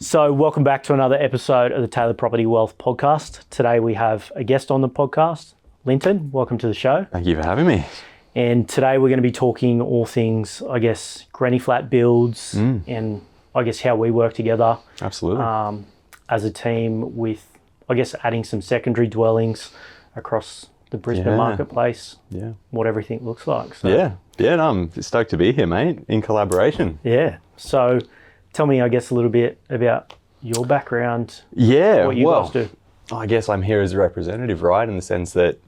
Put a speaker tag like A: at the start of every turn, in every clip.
A: So welcome back to another episode of the Tailored Property Wealth podcast. Today we have a guest on the podcast, Linton. Welcome to the show.
B: Thank you for having me.
A: And today we're going to be talking all things, granny flat builds and how we work together.
B: Absolutely.
A: As a team with, adding some secondary dwellings across the Brisbane marketplace.
B: Yeah.
A: What everything looks like. So,
B: no, I'm stoked to be here, mate, in collaboration.
A: Yeah. So tell me, a little bit about your background.
B: Yeah.
A: What you guys do.
B: I guess I'm here as a representative, right, in the sense that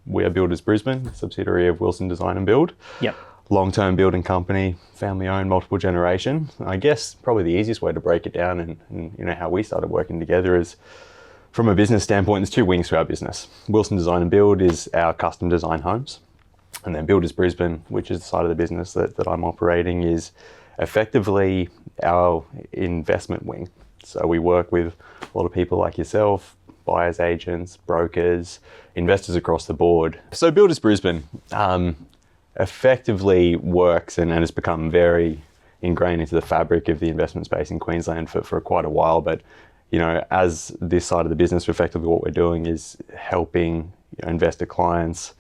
B: we are Builders Brisbane, a subsidiary of Wilson Design and Build.
A: Yep.
B: Long-term building company, family-owned, multiple generation. I guess probably the easiest way to break it down and how we started working together is from a business standpoint, there's two wings to our business. Wilson Design and Build is our custom design homes. And then Builders Brisbane, which is the side of the business that I'm operating, is effectively our investment wing. So we work with a lot of people like yourself, buyers agents, brokers, investors across the board. So Builders Brisbane effectively works and has become very ingrained into the fabric of the investment space in Queensland for quite a while. But as this side of the business, effectively what we're doing is helping investor clients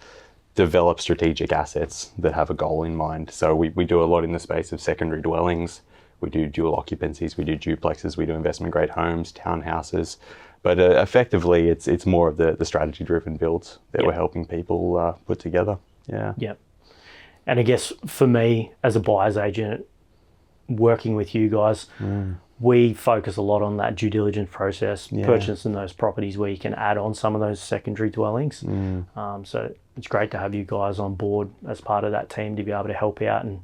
B: develop strategic assets that have a goal in mind. So we do a lot in the space of secondary dwellings. We do dual occupancies, we do duplexes, we do investment grade homes, townhouses. But effectively, it's more of the strategy driven builds that we're helping people put together. Yeah.
A: Yep. And I guess for me, as a buyer's agent, working with you guys, we focus a lot on that due diligence process, purchasing those properties where you can add on some of those secondary dwellings. So it's great to have you guys on board as part of that team to be able to help out and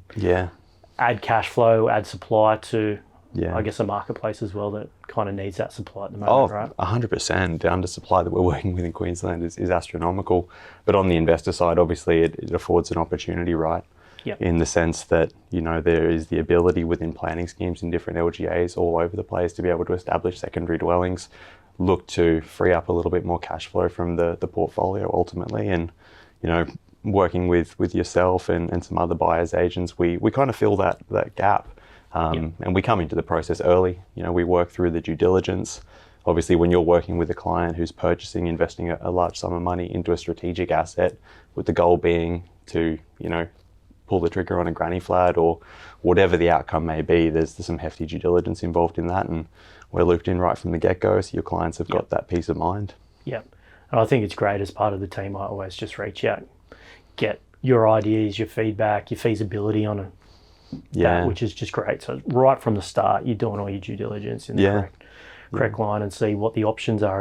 A: add cash flow, add supply to, a marketplace as well that kind of needs that supply at the moment, right?
B: 100%. The undersupply that we're working with in Queensland is astronomical. But on the investor side, obviously, it affords an opportunity, right?
A: Yep.
B: In the sense that, there is the ability within planning schemes in different LGAs all over the place to be able to establish secondary dwellings, look to free up a little bit more cash flow from the portfolio ultimately. And, working with yourself and some other buyers agents, we kind of fill that gap. And we come into the process early. We work through the due diligence. Obviously, when you're working with a client who's investing a large sum of money into a strategic asset with the goal being to, pull the trigger on a granny flat or whatever the outcome may be, there's some hefty due diligence involved in that, and we're looped in right from the get-go, so your clients have got that peace of mind.
A: Yeah, and I think it's great as part of the team. I always just reach out, get your ideas, your feedback, your feasibility on it, which is just great. So right from the start, you're doing all your due diligence in the correct line and see what the options are,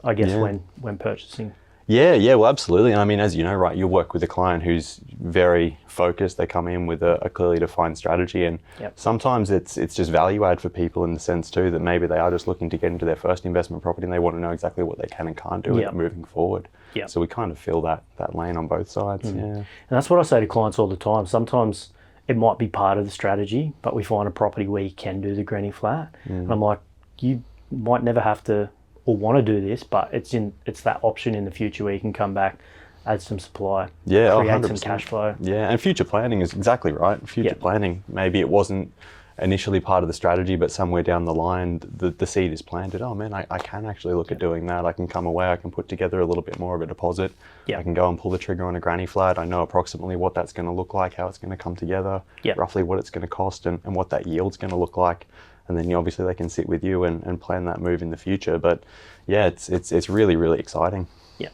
A: I guess when purchasing.
B: Yeah, well, absolutely. I mean, as you know, right, you work with a client who's very focused. They come in with a clearly defined strategy, and sometimes it's just value add for people in the sense too that maybe they are just looking to get into their first investment property and they want to know exactly what they can and can't do moving forward. So we kind of fill that lane on both sides. And
A: that's what I say to clients all the time. Sometimes it might be part of the strategy, but we find a property where you can do the granny flat, and I'm like, you might never have to or want to do this, but it's that option in the future where you can come back, add some supply, create
B: 100%.
A: some cash flow.
B: Yeah, and future planning is exactly right. Future planning, maybe it wasn't initially part of the strategy, but somewhere down the line, the seed is planted. Oh man, I can actually look at doing that. I can come away, I can put together a little bit more of a deposit. I can go and pull the trigger on a granny flat. I know approximately what that's going to look like, how it's going to come together, roughly what it's going to cost and what that yield's going to look like. And then obviously they can sit with you and plan that move in the future. But it's really, really exciting. Yeah.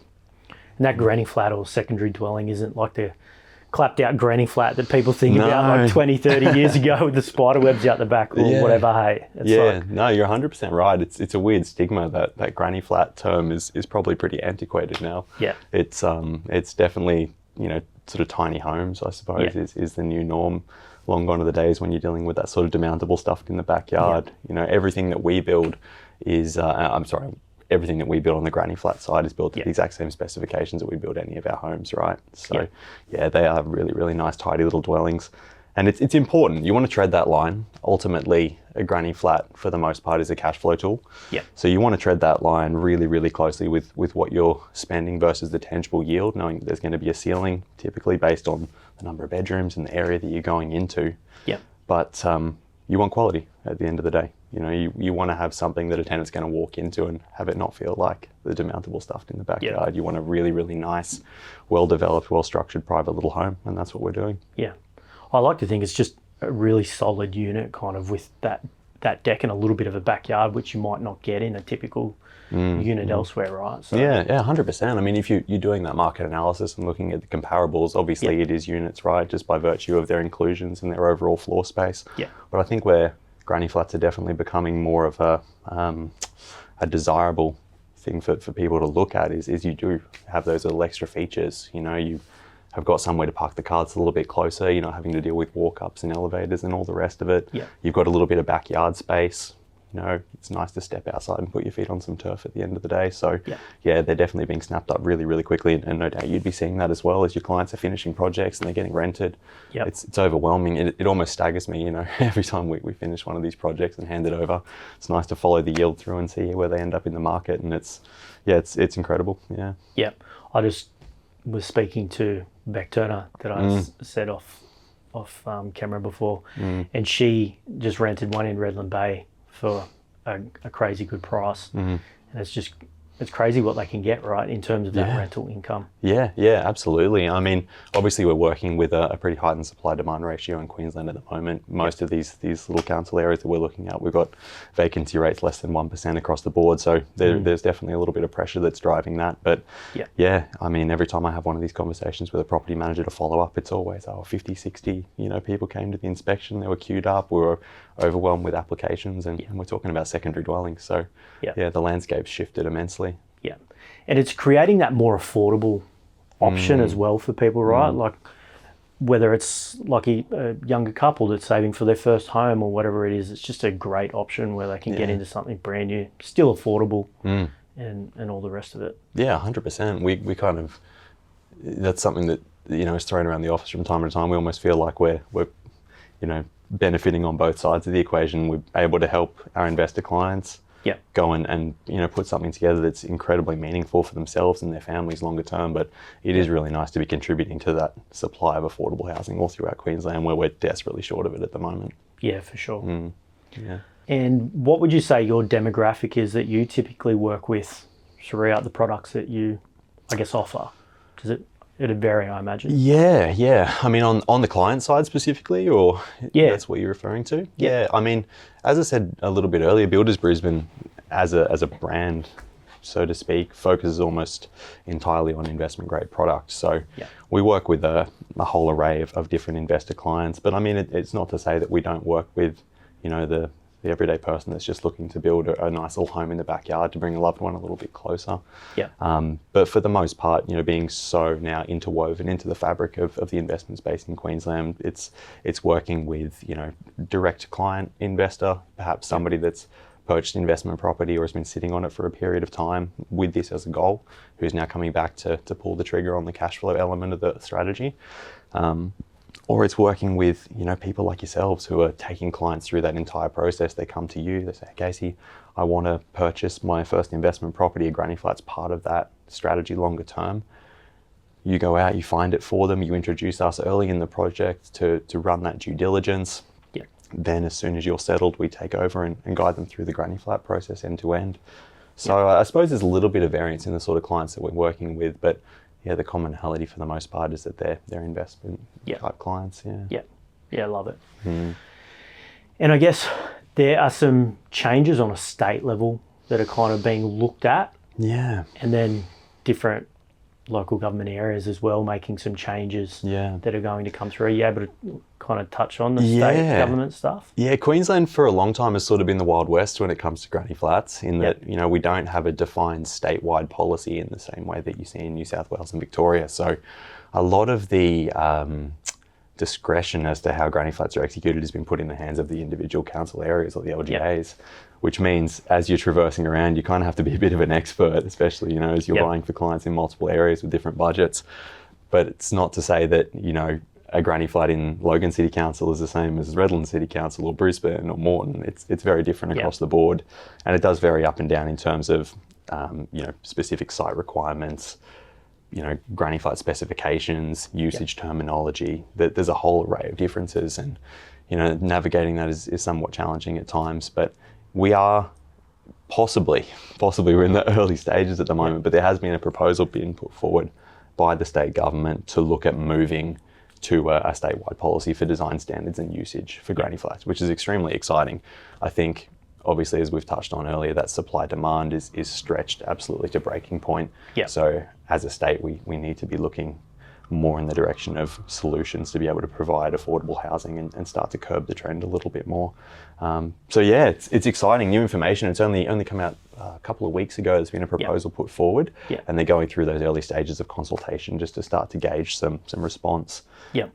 A: And that granny flat or secondary dwelling isn't like the clapped out granny flat that people think about like 20, 30 years ago with the spider webs out the back or whatever. Hey,
B: no, you're 100% right. It's a weird stigma that granny flat term is probably pretty antiquated now. Yeah. It's definitely, sort of tiny homes, I suppose, is the new norm. Long gone are the days when you're dealing with that sort of demountable stuff in the backyard. Everything that we build is, everything that we build on the granny flat side is built to the exact same specifications that we build any of our homes, right? So they are really, really nice, tidy little dwellings. And it's important. You want to tread that line. Ultimately, a granny flat, for the most part, is a cash flow tool. So you want to tread that line really, really closely with what you're spending versus the tangible yield, knowing that there's going to be a ceiling, typically based on the number of bedrooms and the area that you're going into. But you want quality at the end of the day. You want to have something that a tenant's going to walk into and have it not feel like the demountable stuff in the backyard. You want a really, really nice, well-developed, well-structured private little home, and that's what we're doing.
A: Yeah. I like to think it's just a really solid unit kind of with that deck and a little bit of a backyard, which you might not get in a typical unit elsewhere, right?
B: So, yeah, 100%. I mean, if you're doing that market analysis and looking at the comparables, obviously it is units, right, just by virtue of their inclusions and their overall floor space.
A: Yeah.
B: But I think where granny flats are definitely becoming more of a desirable thing for people to look at is you do have those little extra features. You have got somewhere to park the cars a little bit closer. You're not having to deal with walk-ups and elevators and all the rest of it.
A: Yeah.
B: You've got a little bit of backyard space. It's nice to step outside and put your feet on some turf at the end of the day. So yeah, they're definitely being snapped up really, really quickly. And no doubt you'd be seeing that as well as your clients are finishing projects and they're getting rented.
A: Yep.
B: It's overwhelming. It almost staggers me, every time we finish one of these projects and hand it over. It's nice to follow the yield through and see where they end up in the market. And it's incredible. Yeah.
A: Yeah. I just was speaking to Beck Turner that I said off camera before, and she just rented one in Redland Bay for a crazy good price. And it's crazy what they can get, right, in terms of that rental income. Yeah,
B: absolutely. I mean, obviously we're working with a pretty heightened supply-demand ratio in Queensland at the moment. Most of these little council areas that we're looking at, we've got vacancy rates less than 1% across the board. So there's definitely a little bit of pressure that's driving that. But yeah, I mean, every time I have one of these conversations with a property manager to follow up, it's always, 50, 60, people came to the inspection, they were queued up, we were overwhelmed with applications, and we're talking about secondary dwellings. So the landscape's shifted immensely.
A: Yeah, and it's creating that more affordable option as well for people, right? Like whether it's like a younger couple that's saving for their first home or whatever it is, it's just a great option where they can get into something brand new, still affordable, and all the rest of it.
B: Yeah, 100%. We kind of, that's something that is thrown around the office from time to time. We almost feel like we're benefiting on both sides of the equation. We're able to help our investor clients go and put something together that's incredibly meaningful for themselves and their families longer term. But it is really nice to be contributing to that supply of affordable housing all throughout Queensland, where we're desperately short of it at the moment.
A: Yeah, for sure.
B: Yeah.
A: And what would you say your demographic is that you typically work with throughout the products that you, I guess, offer? Does it'd vary, I imagine.
B: Yeah. I mean, on the client side specifically, or that's what you're referring to? Yeah. I mean, as I said a little bit earlier, Builders Brisbane as a brand, so to speak, focuses almost entirely on investment grade products. So we work with a whole array of different investor clients. But I mean, it's not to say that we don't work with, the everyday person that's just looking to build a nice little home in the backyard to bring a loved one a little bit closer. But for the most part, being so now interwoven into the fabric of the investment space in Queensland, it's working with, direct client investor, perhaps somebody that's purchased investment property or has been sitting on it for a period of time with this as a goal, who's now coming back to pull the trigger on the cash flow element of the strategy. Or it's working with, people like yourselves who are taking clients through that entire process. They come to you, they say, Casey, I want to purchase my first investment property. A granny flat's part of that strategy longer term. You go out, you find it for them, you introduce us early in the project to run that due diligence. Then as soon as you're settled, we take over and guide them through the granny flat process end to end. So I suppose there's a little bit of variance in the sort of clients that we're working with, but the commonality for the most part is that they're investment type clients.
A: Yeah, I love it. And I guess there are some changes on a state level that are kind of being looked at.
B: Yeah.
A: And then different local government areas as well making some changes that are going to come through. Are you able to kind of touch on the state government stuff? Yeah,
B: Queensland for a long time has sort of been the Wild West when it comes to granny flats, in that, we don't have a defined statewide policy in the same way that you see in New South Wales and Victoria. So a lot of the discretion as to how granny flats are executed has been put in the hands of the individual council areas or the LGAs, which means as you're traversing around, you kind of have to be a bit of an expert, especially, as you're buying for clients in multiple areas with different budgets. But it's not to say that, a granny flat in Logan City Council is the same as Redland City Council or Brisbane or Morton. It's very different across the board. And it does vary up and down in terms of, specific site requirements, granny flat specifications, usage terminology. There's a whole array of differences, and navigating that is somewhat challenging at times. But we are possibly we're in the early stages at the moment, but there has been a proposal being put forward by the state government to look at moving to a statewide policy for design standards and usage for granny flats, which is extremely exciting. I think, obviously, as we've touched on earlier, that supply demand is stretched absolutely to breaking point.
A: Yep.
B: So as a state, we need to be looking more in the direction of solutions to be able to provide affordable housing and start to curb the trend a little bit more. So yeah, it's exciting, new information. It's only come out a couple of weeks ago. There's been a proposal put forward, and they're going through those early stages of consultation just to start to gauge some response.
A: Yeah.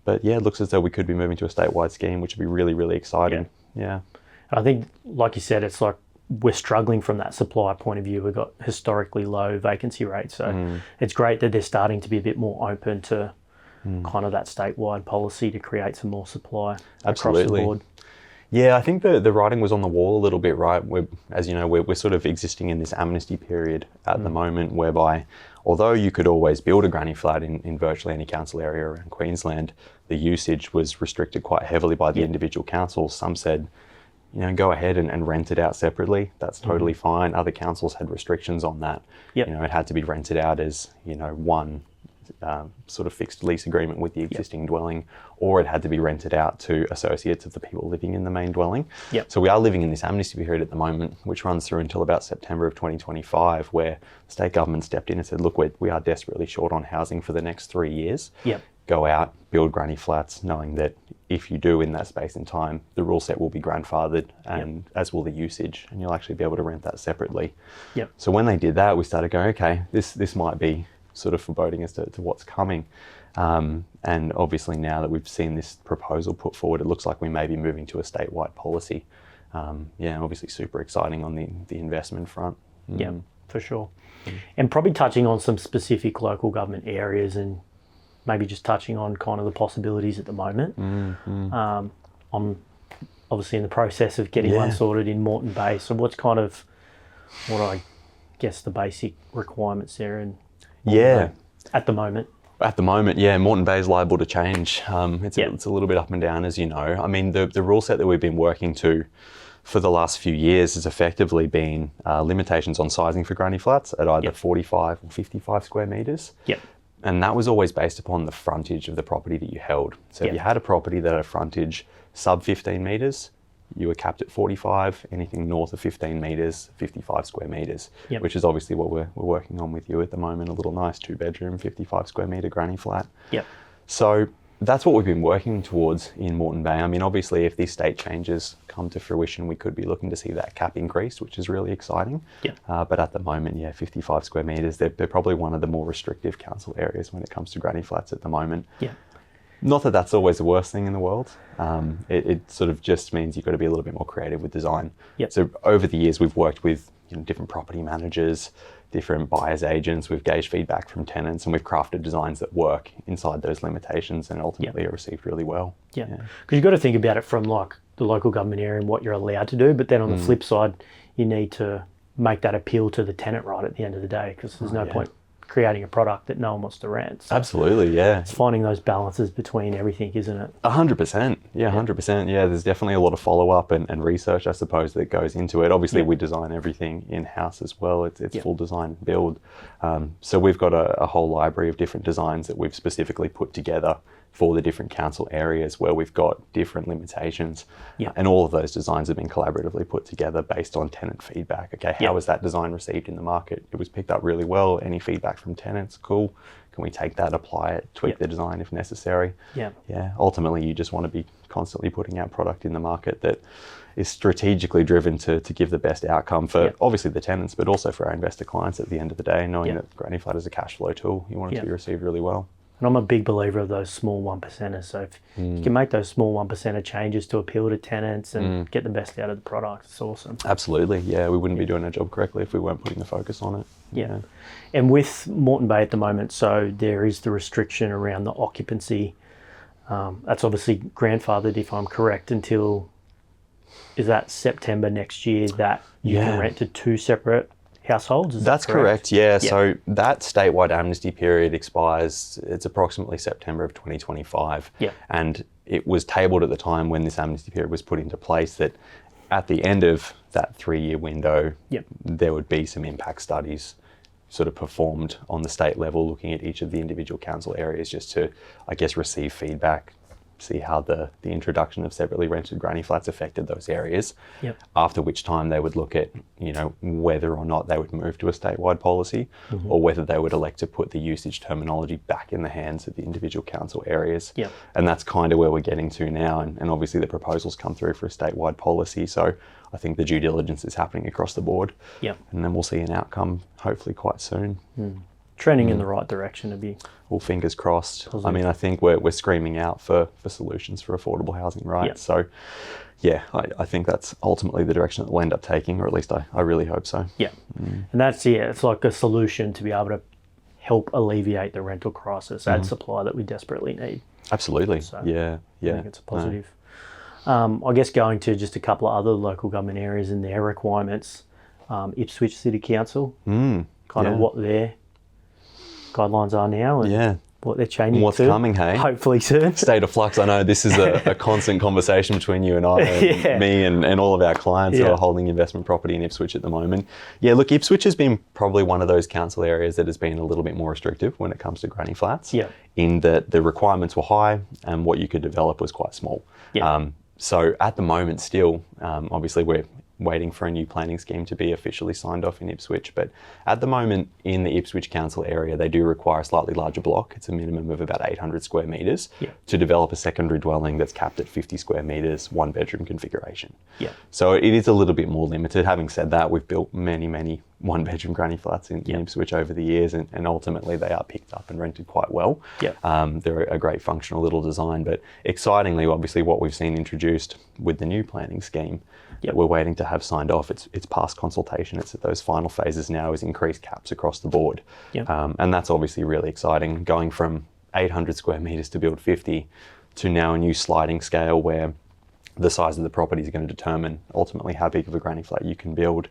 B: But yeah, it looks as though we could be moving to a statewide scheme, which would be really, really exciting. Yeah.
A: I think, like you said, it's like we're struggling from that supply point of view. We've got historically low vacancy rates. So it's great that they're starting to be a bit more open to kind of that statewide policy to create some more supply across the board.
B: Yeah, I think the writing was on the wall a little bit, right? As you know, we're sort of existing in this amnesty period at the moment, whereby although you could always build a granny flat in virtually any council area around Queensland, the usage was restricted quite heavily by the individual councils. Some said, go ahead and rent it out separately. That's totally fine. Other councils had restrictions on that. It had to be rented out as, one sort of fixed lease agreement with the existing dwelling, or it had to be rented out to associates of the people living in the main dwelling. So we are living in this amnesty period at the moment, which runs through until about September of 2025, where the state government stepped in and said, look, we are desperately short on housing for the next 3 years. Go out, build granny flats, knowing that if you do in that space and time, the rule set will be grandfathered, and as will the usage, and you'll actually be able to rent that separately. So when they did that, we started going, okay, this might be sort of foreboding as to what's coming. And obviously now that we've seen this proposal put forward, it looks like we may be moving to a statewide policy. Obviously super exciting on the investment front.
A: Yeah, for sure. And probably touching on some specific local government areas and maybe just touching on kind of the possibilities at the moment. I'm obviously in the process of getting one sorted in Morton Bay. So what I guess the basic requirements there in Morton Bay at the moment? At the moment,
B: Morton Bay is liable to change. It's a little bit up and down, as you know. I mean, the rule set that we've been working to for the last few years has effectively been limitations on sizing for granny flats at either 45 or 55 square metres. And that was always based upon the frontage of the property that you held. So if you had a property that had a frontage sub 15 metres, you were capped at 45, anything north of 15 metres, 55 square metres, which is obviously what we're working on with you at the moment, a little nice 2-bedroom, 55 square metre granny flat. So that's what we've been working towards in Morton Bay. I mean, obviously, if these state changes come to fruition, we could be looking to see that cap increased, which is really exciting. But at the moment, 55 square metres, they're probably one of the more restrictive council areas when it comes to granny flats at the moment. Not that that's always the worst thing in the world. It sort of just means you've got to be a little bit more creative with design. So over the years, we've worked with different property managers, different buyers agents. We've gauged feedback from tenants, and we've crafted designs that work inside those limitations and ultimately are received really well.
A: Because you've got to think about it from like the local government area and what you're allowed to do, but then on the flip side, you need to make that appeal to the tenant right at the end of the day, because there's no point creating a product that no one wants to rent. So
B: absolutely,
A: it's finding those balances between everything, isn't it?
B: 100%. 100%. There's definitely a lot of follow-up and research, I suppose, that goes into it. Obviously, we design everything in-house as well. It's full design build. So we've got a whole library of different designs that we've specifically put together for the different council areas where we've got different limitations. And all of those designs have been collaboratively put together based on tenant feedback. Okay, how was that design received in the market? It was picked up really well. Any feedback from tenants? Cool. Can we take that, apply it, tweak the design if necessary? Ultimately, you just want to be constantly putting out product in the market that is strategically driven to give the best outcome for obviously the tenants, but also for our investor clients at the end of the day, knowing that granny flat is a cash flow tool. You want it to be received really well.
A: And I'm a big believer of those small 1%ers. So if you can make those small 1%er changes to appeal to tenants and get the best out of the product, it's awesome.
B: Absolutely. We wouldn't be doing our job correctly if we weren't putting the focus on it.
A: And with Morton Bay at the moment, so there is the restriction around the occupancy. That's obviously grandfathered, if I'm correct, until, is that September next year that you can rent to 2 separate households?
B: That's correct. So that statewide amnesty period expires, it's approximately September of 2025. And it was tabled at the time when this amnesty period was put into place that at the end of that 3-year window,
A: Yep.
B: there would be some impact studies sort of performed on the state level, looking at each of the individual council areas just to, I guess, receive feedback, see how the introduction of separately rented granny flats affected those areas.
A: Yep.
B: After which time they would look at, whether or not they would move to a statewide policy, or whether they would elect to put the usage terminology back in the hands of the individual council areas.
A: Yep.
B: And that's kind of where we're getting to now. And obviously the proposals come through for a statewide policy. So I think the due diligence is happening across the board.
A: Yep.
B: And then we'll see an outcome hopefully quite soon.
A: Trending in the right direction to be.
B: Well, fingers crossed.
A: Positive.
B: I mean, I think we're screaming out for solutions for affordable housing, right?
A: Yep.
B: So, yeah, I think that's ultimately the direction that we'll end up taking, or at least I really hope so.
A: Yeah. And that's, it's like a solution to be able to help alleviate the rental crisis, add supply that we desperately need.
B: Absolutely.
A: So,
B: yeah.
A: I think it's a positive. I guess going to just a couple of other local government areas and their requirements, Ipswich City Council, kind of what their guidelines are now and what they're changing
B: what's
A: to.
B: coming, hey?
A: Hopefully soon.
B: State of flux. I know this is a constant conversation between you and I, and me and all of our clients who are holding investment property in Ipswich at the moment. Yeah, look, Ipswich has been probably one of those council areas that has been a little bit more restrictive when it comes to granny flats, in that the requirements were high and what you could develop was quite small. So at the moment still, obviously we're waiting for a new planning scheme to be officially signed off in Ipswich. But at the moment in the Ipswich Council area, they do require a slightly larger block. It's a minimum of about 800 square metres to develop a secondary dwelling that's capped at 50 square metres, 1-bedroom configuration. So it is a little bit more limited. Having said that, we've built many 1-bedroom granny flats in Ipswich over the years, and ultimately they are picked up and rented quite well. They're a great functional little design, but excitingly, obviously what we've seen introduced with the new planning scheme that we're waiting to have signed off, it's past consultation, it's at those final phases now, is increased caps across the board. And that's obviously really exciting, going from 800 square metres to build 50 to now a new sliding scale where the size of the property is going to determine ultimately how big of a granny flat you can build.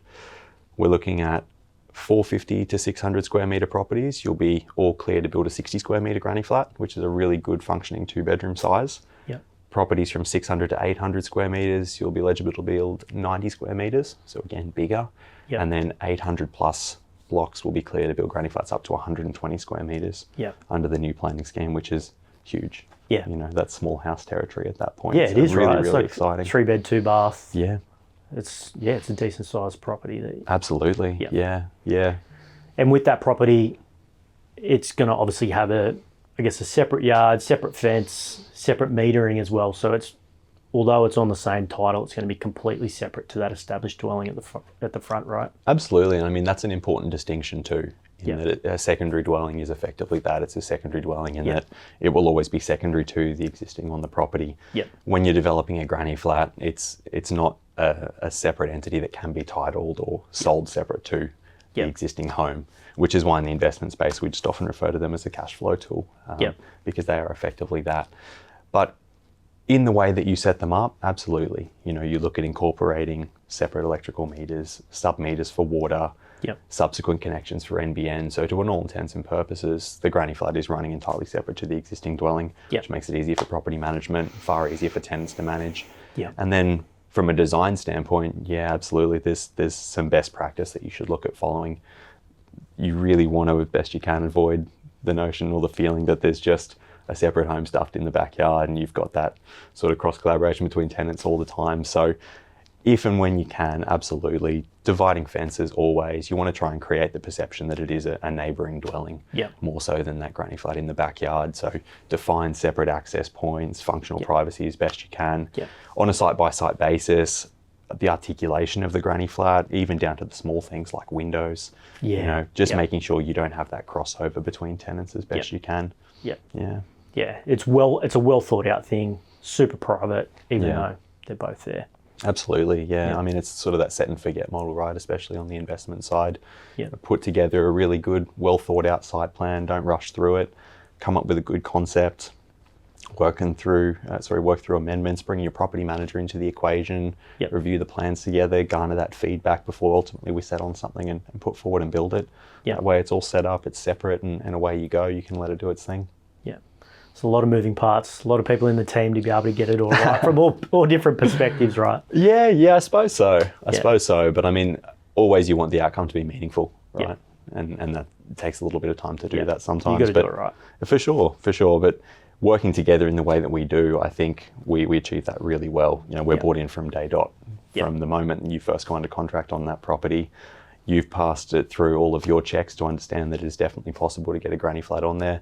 B: We're looking at 450 to 600 square metre properties. You'll be all clear to build a 60 square metre granny flat, which is a really good functioning 2-bedroom size. Properties from 600 to 800 square metres, you'll be eligible to build 90 square metres, so again bigger. And then 800 plus blocks will be clear to build granny flats up to 120 square metres under the new planning scheme, which is huge. That's small house territory at that point.
A: It is
B: really,
A: right. It's
B: really
A: like
B: exciting.
A: 3-bed, 2-bath.
B: It's
A: a decent sized property.
B: Absolutely.
A: And with that property, it's going to obviously have a separate yard, separate fence, separate metering as well. So although it's on the same title, it's going to be completely separate to that established dwelling at the front, right?
B: Absolutely. And I mean, that's an important distinction too, in that a secondary dwelling is effectively that. It's a secondary dwelling in that it will always be secondary to the existing on the property. When you're developing a granny flat, it's not a separate entity that can be titled or sold separate to the existing home, which is why in the investment space we just often refer to them as a cash flow tool, because they are effectively that. But in the way that you set them up, absolutely. You look at incorporating separate electrical meters, sub-meters for water, subsequent connections for NBN. So to all intents and purposes, the granny flat is running entirely separate to the existing dwelling, which makes it easier for property management, far easier for tenants to manage. And then from a design standpoint, absolutely, there's some best practice that you should look at following. You really want to, as best you can, avoid the notion or the feeling that there's just a separate home stuffed in the backyard and you've got that sort of cross collaboration between tenants all the time. So if and when you can, absolutely, dividing fences always. You want to try and create the perception that it is a neighbouring dwelling, more so than that granny flat in the backyard. So define separate access points, functional privacy as best you can. On a site-by-site basis, the articulation of the granny flat, even down to the small things like windows, making sure you don't have that crossover between tenants as best you can. It's a well thought out thing, super private, even though they're both there. Absolutely, I mean, it's sort of that set and forget model, right? Especially on the investment side. Put together a really good, well thought out site plan, don't rush through it, come up with a good concept, work through amendments, bring your property manager into the equation, review the plans together, garner that feedback before ultimately we set on something and put forward and build it. That way it's all set up, it's separate, and away you go, you can let it do its thing.
A: It's a lot of moving parts, a lot of people in the team to be able to get it all right from all different perspectives, right?
B: Yeah, I suppose so. I suppose so. But I mean, always you want the outcome to be meaningful, right? Yeah. And that takes a little bit of time to do that sometimes.
A: You got to do it right.
B: For sure. But working together in the way that we do, I think we achieve that really well. You know, we're bought in from day dot. From the moment you first go under contract on that property, you've passed it through all of your checks to understand that it is definitely possible to get a granny flat on there.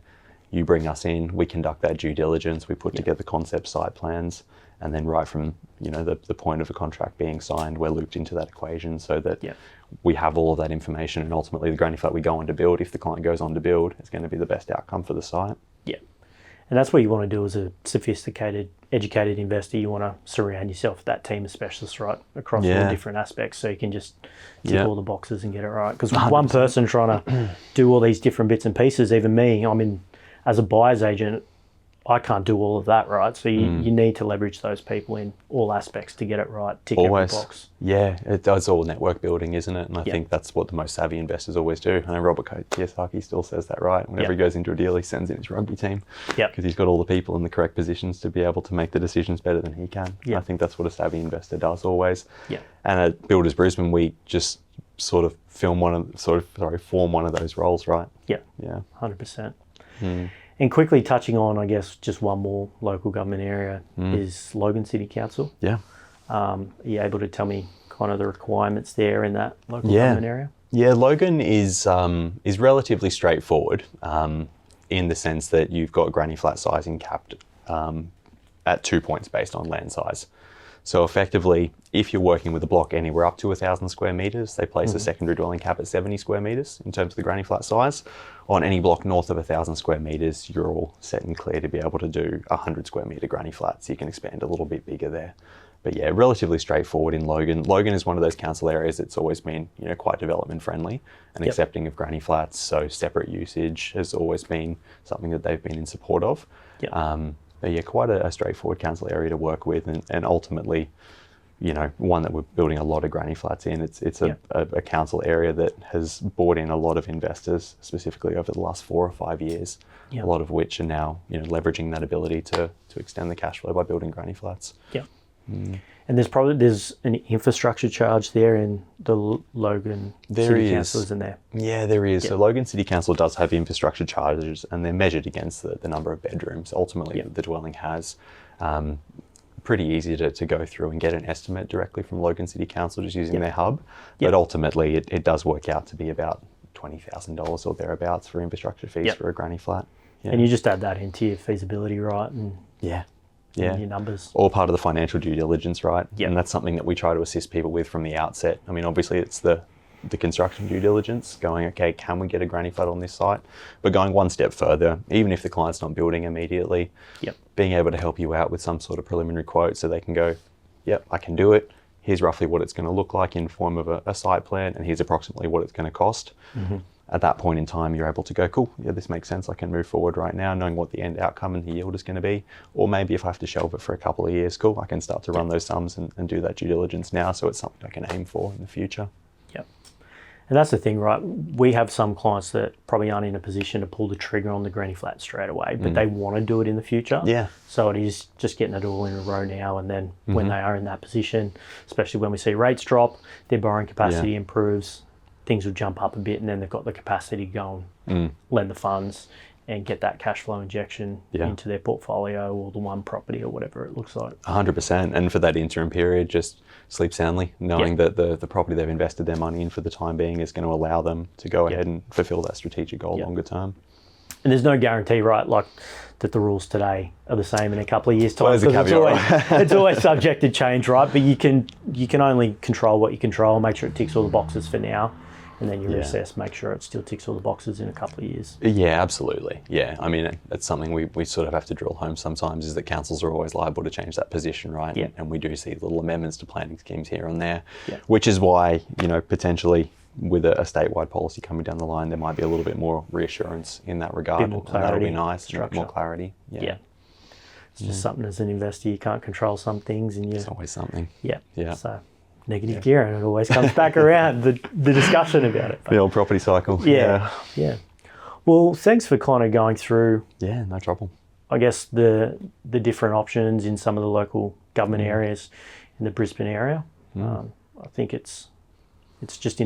B: You bring us in, we conduct that due diligence, we put together concept site plans, and then right from the point of a contract being signed, we're looped into that equation so that we have all of that information, and ultimately the granny flat we go on to build, if the client goes on to build, is going to be the best outcome for the site. Yeah.
A: And that's what you want to do as a sophisticated, educated investor. You want to surround yourself with that team of specialists, right, across all different aspects, so you can just tick all the boxes and get it right. Because one person trying to do all these different bits and pieces, even me, I mean, as a buyer's agent, I can't do all of that, right? So you need to leverage those people in all aspects to get it right, tick every box.
B: Yeah, it's all network building, isn't it? And I think that's what the most savvy investors always do. I know Robert Kiyosaki still says that, right? Whenever he goes into a deal, he sends in his rugby team because he's got all the people in the correct positions to be able to make the decisions better than he can. I think that's what a savvy investor does always. And at Builders Brisbane, we just sort of form one of those roles, right? Yeah,
A: 100%. And quickly touching on, I guess, just one more local government area is Logan City Council. Yeah. Are you able to tell me kind of the requirements there in that local government area?
B: Yeah, Logan is relatively straightforward in the sense that you've got granny flat sizing capped at 2 points based on land size. So effectively, if you're working with a block anywhere up to 1,000 square metres, they place a secondary dwelling cap at 70 square metres in terms of the granny flat size. On any block north of 1,000 square metres, you're all set and clear to be able to do 100 square metre granny flat, so you can expand a little bit bigger there. But yeah, relatively straightforward in Logan. Logan is one of those council areas that's always been, quite development friendly and accepting of granny flats. So separate usage has always been something that they've been in support of. But yeah, quite a straightforward council area to work with, and ultimately, one that we're building a lot of granny flats in. It's a council area that has brought in a lot of investors, specifically over the last 4 or 5 years, a lot of which are now leveraging that ability to extend the cash flow by building granny flats.
A: And there's an infrastructure charge there in the Logan City Council, isn't there?
B: Yeah, there is. So Logan City Council does have infrastructure charges, and they're measured against the number of bedrooms ultimately that the dwelling has. Pretty easy to go through and get an estimate directly from Logan City Council just using their hub. But ultimately it does work out to be about $20,000 or thereabouts for infrastructure fees for a granny flat.
A: And you just add that into your feasibility, right? And your numbers.
B: All part of the financial due diligence, right? And that's something that we try to assist people with from the outset. I mean, obviously it's the construction due diligence, going, okay, can we get a granny flat on this site? But going one step further, even if the client's not building immediately, being able to help you out with some sort of preliminary quote so they can go, yep, I can do it. Here's roughly what it's going to look like in form of a site plan, and here's approximately what it's going to cost. At that point in time, you're able to go, cool, yeah, this makes sense. I can move forward right now, knowing what the end outcome and the yield is going to be. Or maybe if I have to shelve it for a couple of years, cool, I can start to run those sums and do that due diligence now, so it's something I can aim for in the future.
A: And that's the thing, right? We have some clients that probably aren't in a position to pull the trigger on the granny flat straight away, but they want to do it in the future. So it is just getting it all in a row now, and then when they are in that position, especially when we see rates drop, their borrowing capacity improves, things will jump up a bit, and then they've got the capacity to go and lend the funds and get that cash flow injection into their portfolio or the one property or whatever it looks like.
B: 100%. And for that interim period, just sleep soundly, knowing that the property they've invested their money in for the time being is going to allow them to go ahead and fulfill that strategic goal longer term.
A: And there's no guarantee, right, like that the rules today are the same in a couple of years' time.
B: Well, there's a caveat,
A: it's always subject to change, right? But you can only control what you control, make sure it ticks all the boxes for now. And then you reassess, make sure it still ticks all the boxes in a couple of years.
B: Yeah, absolutely. Yeah, I mean, that's something we sort of have to drill home sometimes, is that councils are always liable to change that position, right? And we do see little amendments to planning schemes here and there, which is why, potentially with a statewide policy coming down the line, there might be a little bit more reassurance in that regard.
A: Bit more clarity,
B: and that'll be nice,
A: structure.
B: More clarity.
A: Yeah. It's just something as an investor, you can't control some things, and
B: it's always something.
A: Yeah. So negative gear, and it always comes back around, the discussion about it.
B: The old property cycle.
A: Yeah. Well, thanks for kind of going through.
B: Yeah, no trouble.
A: I guess, the different options in some of the local government areas in the Brisbane area. I think it's just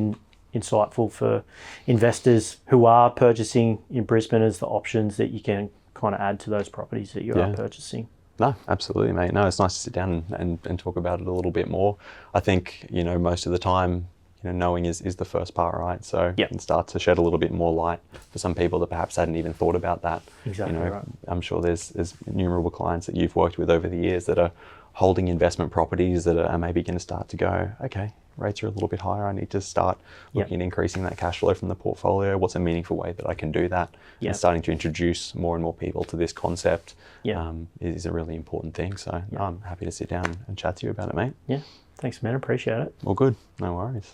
A: insightful for investors who are purchasing in Brisbane as the options that you can kind of add to those properties that you are purchasing.
B: No, absolutely, mate. No, it's nice to sit down and talk about it a little bit more. I think, most of the time, knowing is the first part, right? So you can start to shed a little bit more light for some people that perhaps hadn't even thought about that.
A: Exactly right.
B: I'm sure there's innumerable clients that you've worked with over the years that are holding investment properties that are maybe going to start to go, okay, rates are a little bit higher. I need to start looking at increasing that cash flow from the portfolio. What's a meaningful way that I can do that? And starting to introduce more and more people to this concept is a really important thing. So I'm happy to sit down and chat to you about it, mate.
A: Yeah. Thanks, man. Appreciate it.
B: All good. No worries.